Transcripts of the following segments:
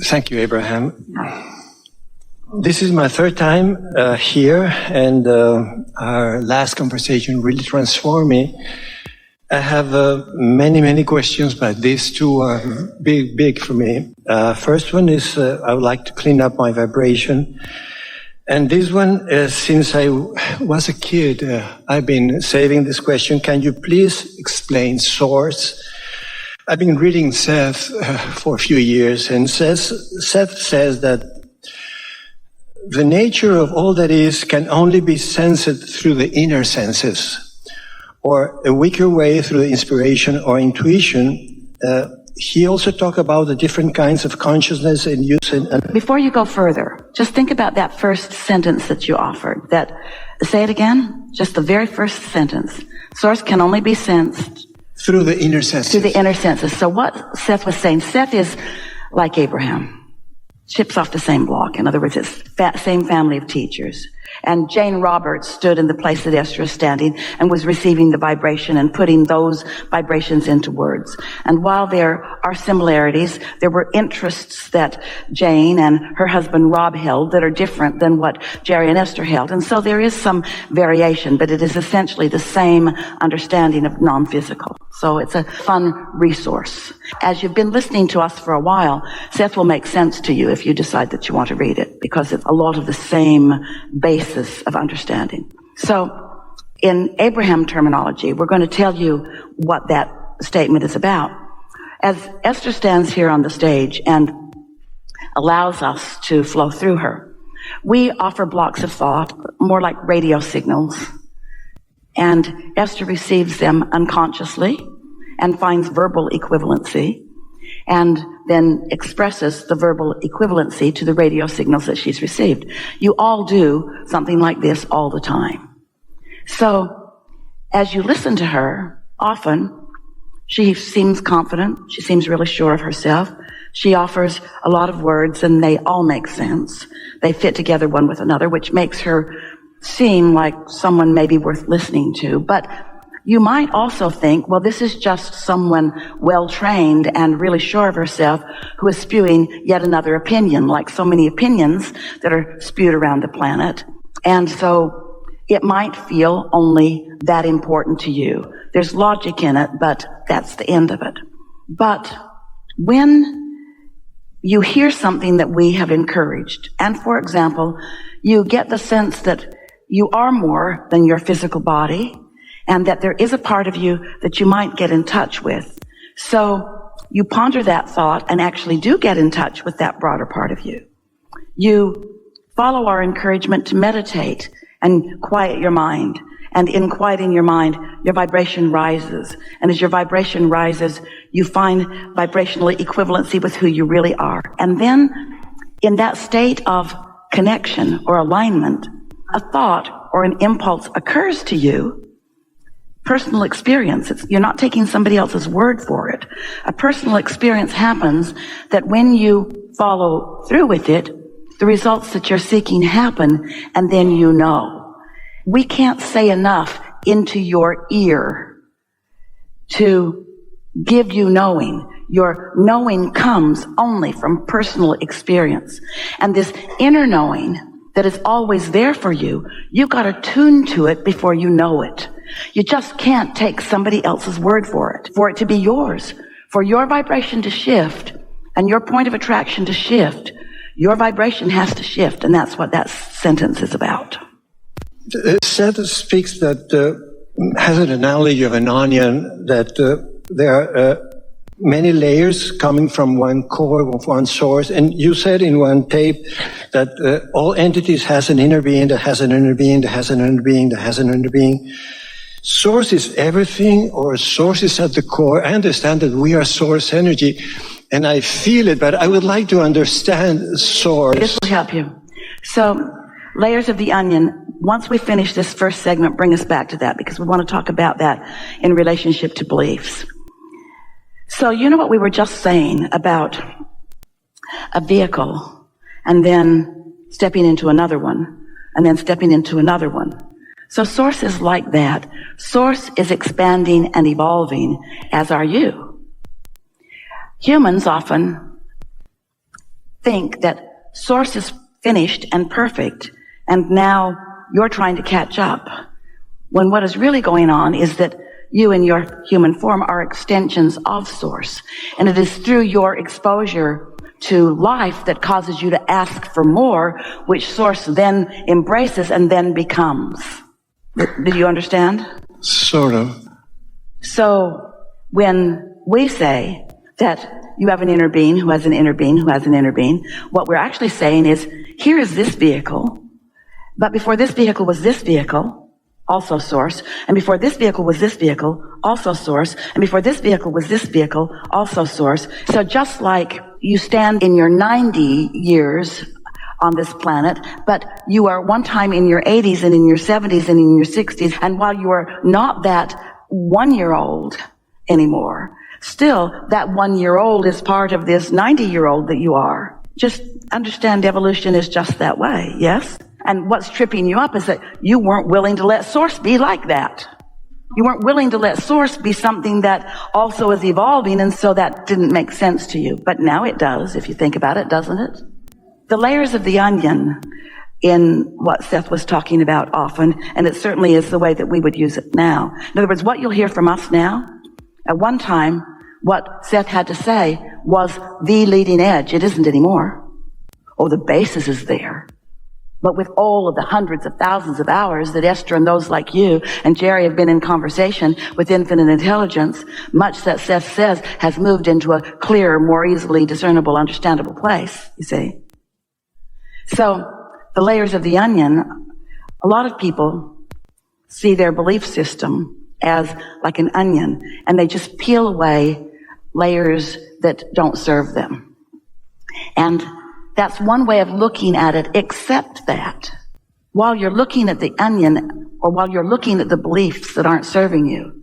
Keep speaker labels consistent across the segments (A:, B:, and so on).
A: Thank you, Abraham. This is my third time here, and our last conversation really transformed me. I have many questions, but these two are big for me. First one is I would like to clean up my vibration. And this one, since I was a kid, I've been saving this question. Can you please explain source? I've been reading Seth for a few years, and Seth says that the nature of all that is can only be sensed through the inner senses, or a weaker way through the inspiration or intuition. He also talked about the different kinds of consciousness and use.
B: Before you go further, just think about that first sentence that you offered. Say it again, just the very first sentence. Source can only be sensed
A: through the inner senses.
B: Through the inner senses. So what Seth was saying, Seth is like Abraham. Chips off the same block. In other words, it's same family of teachers. And Jane Roberts stood in the place that Esther is standing and was receiving the vibration and putting those vibrations into words. And while there are similarities, there were interests that Jane and her husband Rob held that are different than what Jerry and Esther held. And so there is some variation, but it is essentially the same understanding of non-physical. So it's a fun resource. As you've been listening to us for a while, Seth will make sense to you if you decide that you want to read it, because it's a lot of the same basis of understanding. So in Abraham terminology, we're going to tell you what that statement is about. As Esther stands here on the stage and allows us to flow through her, we offer blocks of thought, more like radio signals, and Esther receives them unconsciously and finds verbal equivalency, and then expresses the verbal equivalency to the radio signals that she's received. You all do something like this all the time. So, as you listen to her, often, she seems confident, she seems really sure of herself, she offers a lot of words and they all make sense. They fit together one with another, which makes her seem like someone maybe worth listening to. But you might also think, well, this is just someone well-trained and really sure of herself who is spewing yet another opinion, like so many opinions that are spewed around the planet. And so it might feel only that important to you. There's logic in it, but that's the end of it. But when you hear something that we have encouraged, and for example, you get the sense that you are more than your physical body, and that there is a part of you that you might get in touch with. So you ponder that thought and actually do get in touch with that broader part of you. You follow our encouragement to meditate and quiet your mind. And in quieting your mind, your vibration rises. And as your vibration rises, you find vibrational equivalency with who you really are. And then in that state of connection or alignment, a thought or an impulse occurs to you. Personal experience. You're not taking somebody else's word for it. A personal experience happens that when you follow through with it, the results that you're seeking happen, and then you know. We can't say enough into your ear to give you knowing. Your knowing comes only from personal experience. And this inner knowing that is always there for you, you've got to tune to it before you know it. You just can't take somebody else's word for it to be yours. For your vibration to shift and your point of attraction to shift, your vibration has to shift, and that's what that sentence is about.
A: Seth speaks that, has an analogy of an onion, that there are many layers coming from one core, of one source. And you said in one tape that all entities has an inner being, that has an inner being, that has an inner being, that has an inner being. Source is everything, or source is at the core. I understand that we are source energy, and I feel it, but I would like to understand source.
B: This will help you. So, layers of the onion. Once we finish this first segment, bring us back to that, because we want to talk about that in relationship to beliefs. So, you know what we were just saying about a vehicle, and then stepping into another one, and then stepping into another one. So source is like that. Source is expanding and evolving, as are you. Humans often think that Source is finished and perfect, and now you're trying to catch up, when what is really going on is that you in your human form are extensions of Source. And it is through your exposure to life that causes you to ask for more, which Source then embraces and then becomes. Did you understand?
A: Sort of.
B: So when we say that you have an inner being who has an inner being who has an inner being, what we're actually saying is, here is this vehicle, but before this vehicle was this vehicle, also Source, and before this vehicle was this vehicle, also Source, and before this vehicle was this vehicle, also Source. So just like you stand in your 90 years on this planet, but you are one time in your 80s and in your 70s and in your 60s, and while you are not that 1-year-old anymore, still that 1-year-old is part of this 90-year-old that you are. Just understand evolution is just that way, yes? And what's tripping you up is that you weren't willing to let Source be like that. You weren't willing to let Source be something that also is evolving, and so that didn't make sense to you. But now it does, if you think about it, doesn't it? The layers of the onion in what Seth was talking about often, and it certainly is the way that we would use it now. In other words, what you'll hear from us now, at one time, what Seth had to say was the leading edge. It isn't anymore. Oh, the basis is there. But with all of the hundreds of thousands of hours that Esther and those like you and Jerry have been in conversation with infinite intelligence, much that Seth says has moved into a clearer, more easily discernible, understandable place, you see. So the layers of the onion, a lot of people see their belief system as like an onion, and they just peel away layers that don't serve them. And that's one way of looking at it, except that while you're looking at the onion, or while you're looking at the beliefs that aren't serving you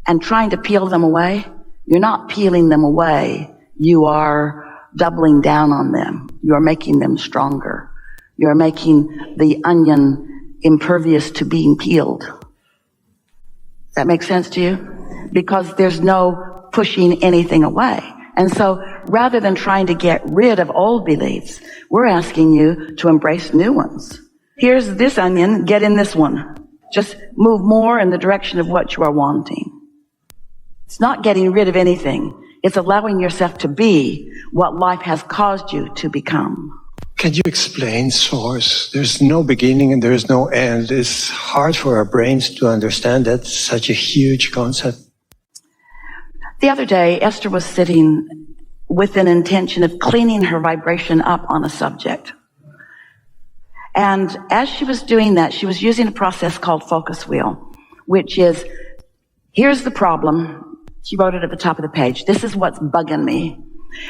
B: and trying to peel them away, you're not peeling them away. You are doubling down on them. You're making them stronger. You're making the onion impervious to being peeled. Does that make sense to you? Because there's no pushing anything away. And so rather than trying to get rid of old beliefs, we're asking you to embrace new ones. Here's this onion, get in this one. Just move more in the direction of what you are wanting. It's not getting rid of anything. It's allowing yourself to be what life has caused you to become.
A: Can you explain Source? There's no beginning and there's no end. It's hard for our brains to understand that. Such a huge concept.
B: The other day, Esther was sitting with an intention of cleaning her vibration up on a subject. And as she was doing that, she was using a process called focus wheel, which is, here's the problem. She wrote it at the top of the page. This is what's bugging me.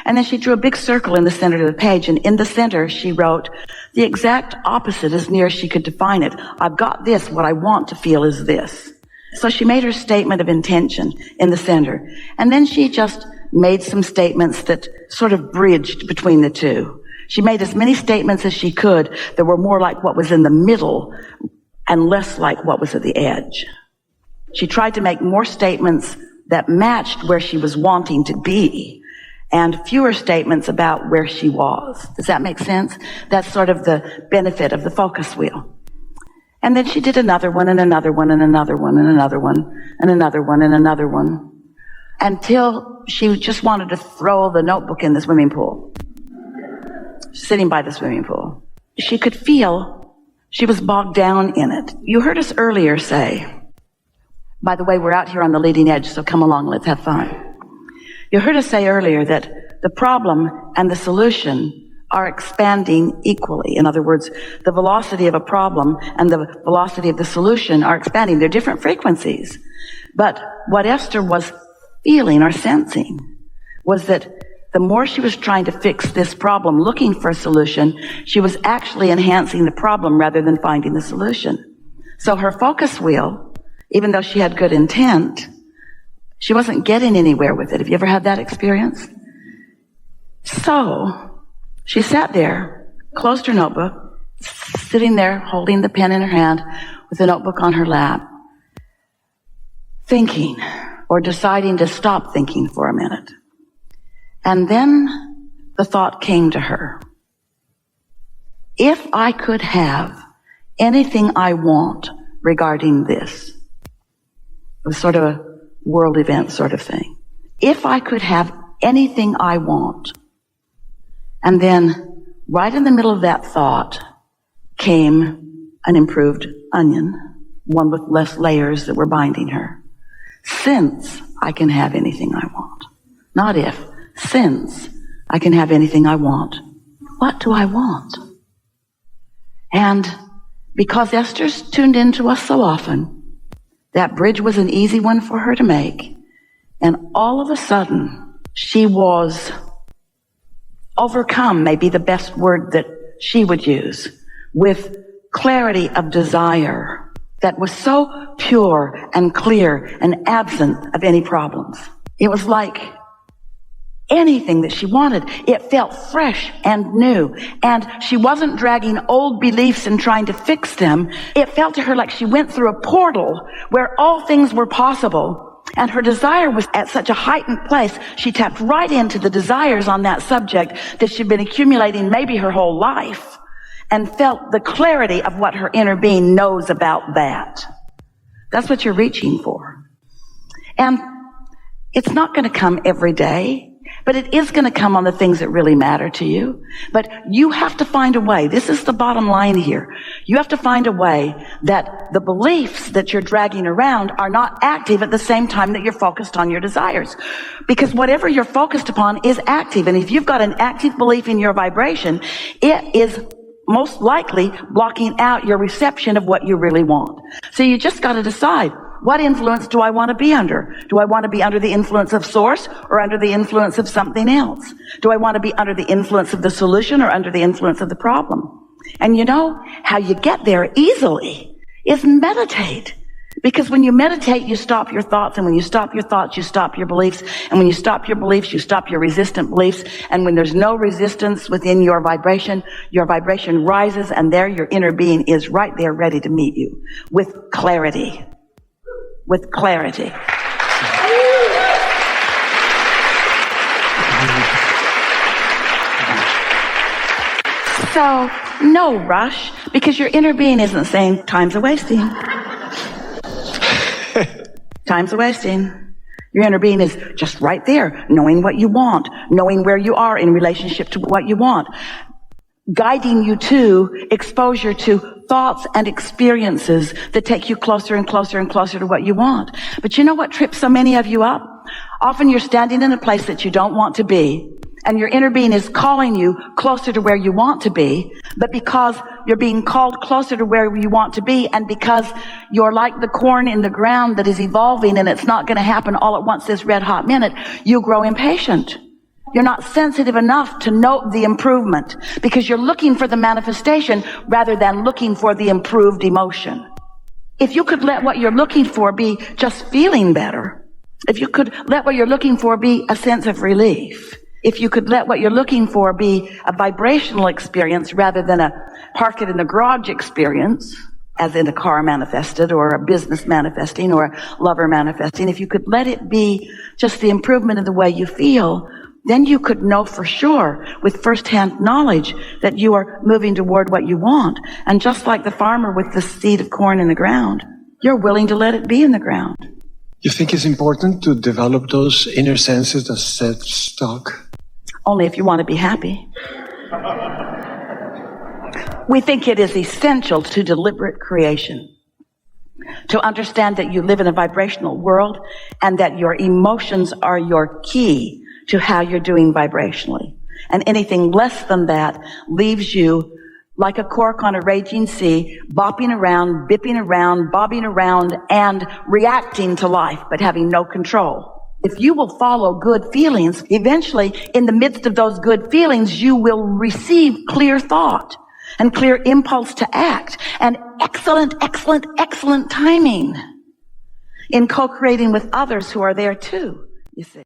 B: And then she drew a big circle in the center of the page, and in the center she wrote the exact opposite as near as she could define it. I've got this. What I want to feel is this. So she made her statement of intention in the center. And then she just made some statements that sort of bridged between the two. She made as many statements as she could that were more like what was in the middle and less like what was at the edge. She tried to make more statements that matched where she was wanting to be and fewer statements about where she was. Does that make sense? That's sort of the benefit of the focus wheel. And then she did another one and another one and another one and another one and another one and another one until she just wanted to throw the notebook in the swimming pool. Sitting by the swimming pool. She could feel she was bogged down in it. You heard us earlier say, by the way, we're out here on the leading edge, so come along, let's have fun. You heard us say earlier that the problem and the solution are expanding equally. In other words, the velocity of a problem and the velocity of the solution are expanding. They're different frequencies. But what Esther was feeling or sensing was that the more she was trying to fix this problem, looking for a solution, she was actually enhancing the problem rather than finding the solution. So her focus wheel, even though she had good intent, she wasn't getting anywhere with it. Have you ever had that experience? So she sat there, closed her notebook, sitting there holding the pen in her hand with the notebook on her lap, thinking or deciding to stop thinking for a minute. And then the thought came to her, if I could have anything I want regarding this, it was sort of a world event sort of thing. If I could have anything I want. And then right in the middle of that thought came an improved onion, one with less layers that were binding her. Since I can have anything I want. Not if. Since I can have anything I want. What do I want? And because Esther's tuned into us so often, that bridge was an easy one for her to make. And all of a sudden, she was overcome, maybe the best word that she would use, with clarity of desire that was so pure and clear and absent of any problems. It was like anything that she wanted. It felt fresh and new. And she wasn't dragging old beliefs and trying to fix them. It felt to her like she went through a portal where all things were possible. And her desire was at such a heightened place, she tapped right into the desires on that subject that she'd been accumulating maybe her whole life, and felt the clarity of what her inner being knows about that. That's what you're reaching for. And it's not going to come every day, but it is going to come on the things that really matter to you. But you have to find a way. This is the bottom line here. You have to find a way that the beliefs that you're dragging around are not active at the same time that you're focused on your desires. Because whatever you're focused upon is active. And if you've got an active belief in your vibration, it is most likely blocking out your reception of what you really want. So you just got to decide, what influence do I want to be under? Do I want to be under the influence of source or under the influence of something else? Do I want to be under the influence of the solution or under the influence of the problem? And you know how you get there easily is meditate. Because when you meditate, you stop your thoughts. And when you stop your thoughts, you stop your beliefs. And when you stop your beliefs, you stop your resistant beliefs. And when there's no resistance within your vibration rises, and there your inner being is right there ready to meet you with clarity. With clarity. So, no rush, because your inner being isn't saying, time's a-wasting. Time's a-wasting. Your inner being is just right there, knowing what you want, knowing where you are in relationship to what you want, guiding you to exposure to thoughts and experiences that take you closer and closer and closer to what you want. But you know what trips so many of you up? Often you're standing in a place that you don't want to be, and your inner being is calling you closer to where you want to be, but because you're being called closer to where you want to be, and because you're like the corn in the ground that is evolving and it's not going to happen all at once this red hot minute, you grow impatient. You're not sensitive enough to note the improvement because you're looking for the manifestation rather than looking for the improved emotion. If you could let what you're looking for be just feeling better, if you could let what you're looking for be a sense of relief, if you could let what you're looking for be a vibrational experience rather than a park it in the garage experience, as in a car manifested or a business manifesting or a lover manifesting, if you could let it be just the improvement in the way you feel, then you could know for sure with firsthand knowledge that you are moving toward what you want. And just like the farmer with the seed of corn in the ground, you're willing to let it be in the ground.
A: You think it's important to develop those inner senses that set stock?
B: Only if you want to be happy. We think it is essential to deliberate creation, to understand that you live in a vibrational world and that your emotions are your key to how you're doing vibrationally. And anything less than that leaves you like a cork on a raging sea, bopping around, bipping around, bobbing around, and reacting to life, but having no control. If you will follow good feelings, eventually, in the midst of those good feelings, you will receive clear thought and clear impulse to act and excellent timing in co-creating with others who are there too, you see.